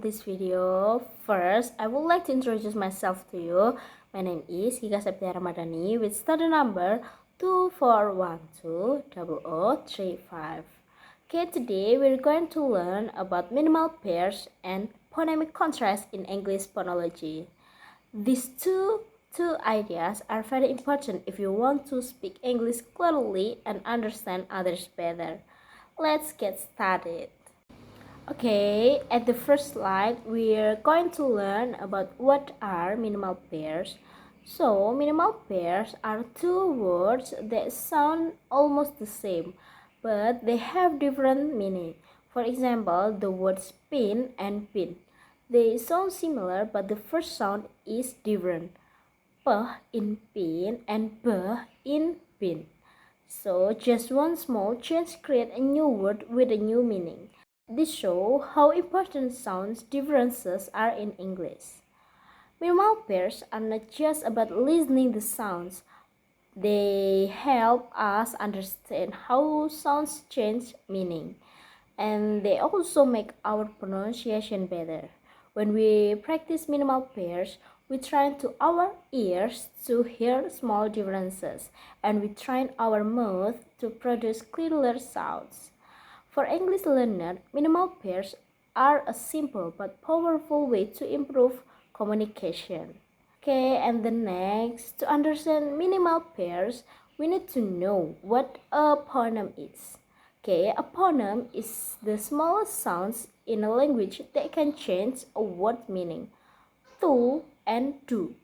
this video. First, I would like to introduce myself to you. My name is Gika Septia Ramadani with study number 24120035. Okay, today we're going to learn about minimal pairs and phonemic contrast in English phonology. These two ideas are very important if you want to speak English clearly and understand others better. Let's get started. Okay, at the first slide, we're going to learn about what are minimal pairs. So, minimal pairs are two words that sound almost the same, but they have different meaning. For example, the words pin and pin. They sound similar, but the first sound is different. P in pin and B in pin. So, just one small change creates a new word with a new meaning. This shows how important sound differences are in English. Minimal pairs are not just about listening to sounds. They help us understand how sounds change meaning. And they also make our pronunciation better. When we practice minimal pairs, we train to our ears to hear small differences, and we train our mouth to produce clearer sounds. For English learners, minimal pairs are a simple but powerful way to improve communication. Okay, and the next, to understand minimal pairs, we need to know what a phoneme is. Okay, a phoneme is the smallest sounds in a language that can change a word meaning. To and do.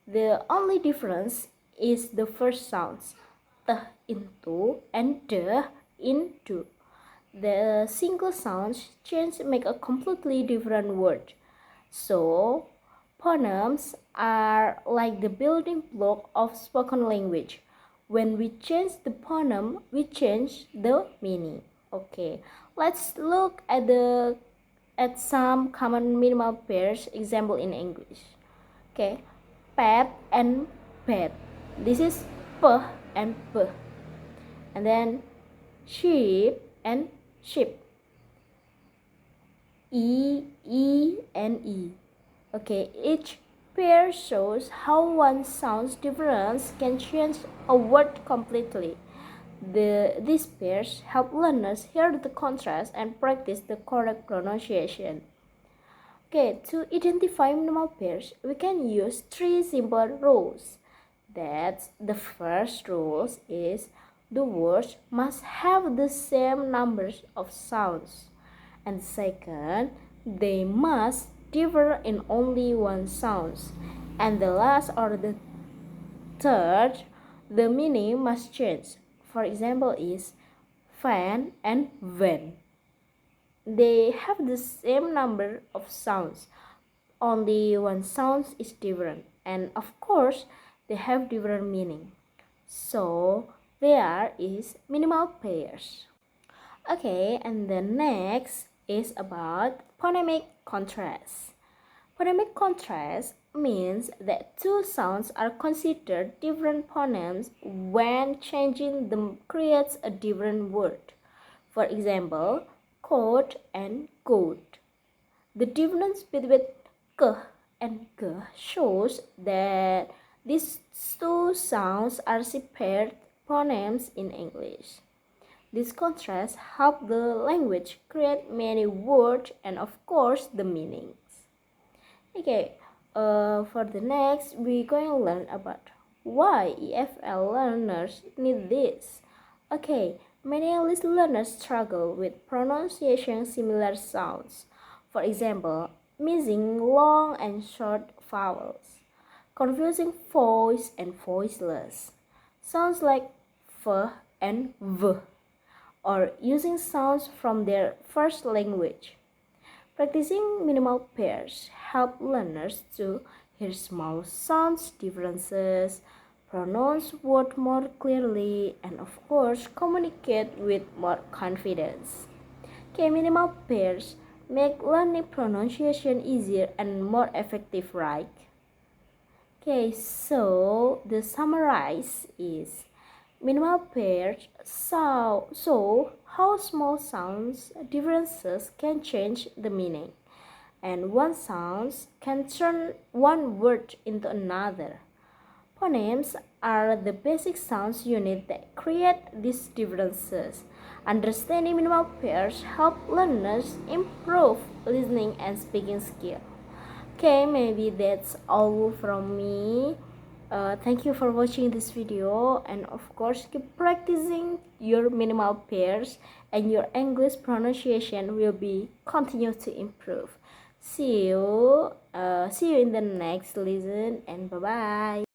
The only difference is the first sounds. T in to and d in do. The single sounds change make a completely different word. So, phonemes are like the building block of spoken language. When we change the phoneme, we change the meaning. Okay, let's look at some common minimal pairs example in English. Okay, pet and pet. This is p and p. And then sheep and sheep. E and E. Okay, each pair shows how one sound's difference can change a word completely. These pairs help learners hear the contrast and practice the correct pronunciation. Okay, to identify minimal pairs, we can use three simple rules. That's the first rule is the words must have the same numbers of sounds. And second, they must differ in only one sound. And the last or the third, the meaning must change. For example is fan and van. They have the same number of sounds. Only one sound is different. And of course, they have different meaning. So, there is minimal pairs. Okay, and the next is about phonemic contrast. Phonemic contrast means that two sounds are considered different phonemes when changing them creates a different word. For example, coat and goat. The difference between k and g shows that these two sounds are separate phonemes in English. This contrast helps the language create many words and of course the meanings. Okay, for the next we're going to learn about why EFL learners need this. Okay, many English learners struggle with pronunciation similar sounds. For example, missing long and short vowels, confusing voice and voiceless, sounds like f and v, or using sounds from their first language. Practicing minimal pairs help learners to hear small sounds differences, pronounce words more clearly, and of course communicate with more confidence. Okay, minimal pairs make learning pronunciation easier and more effective, right? Okay, so the summarize is minimal pairs show how small sounds differences can change the meaning. and one sound can turn one word into another. Phonemes are the basic sounds unit that create these differences. Understanding minimal pairs help learners improve listening and speaking skill. Okay, maybe that's all from me. Thank you for watching this video, and of course keep practicing your minimal pairs and your English pronunciation will be continue to improve. See you in the next lesson, and bye bye.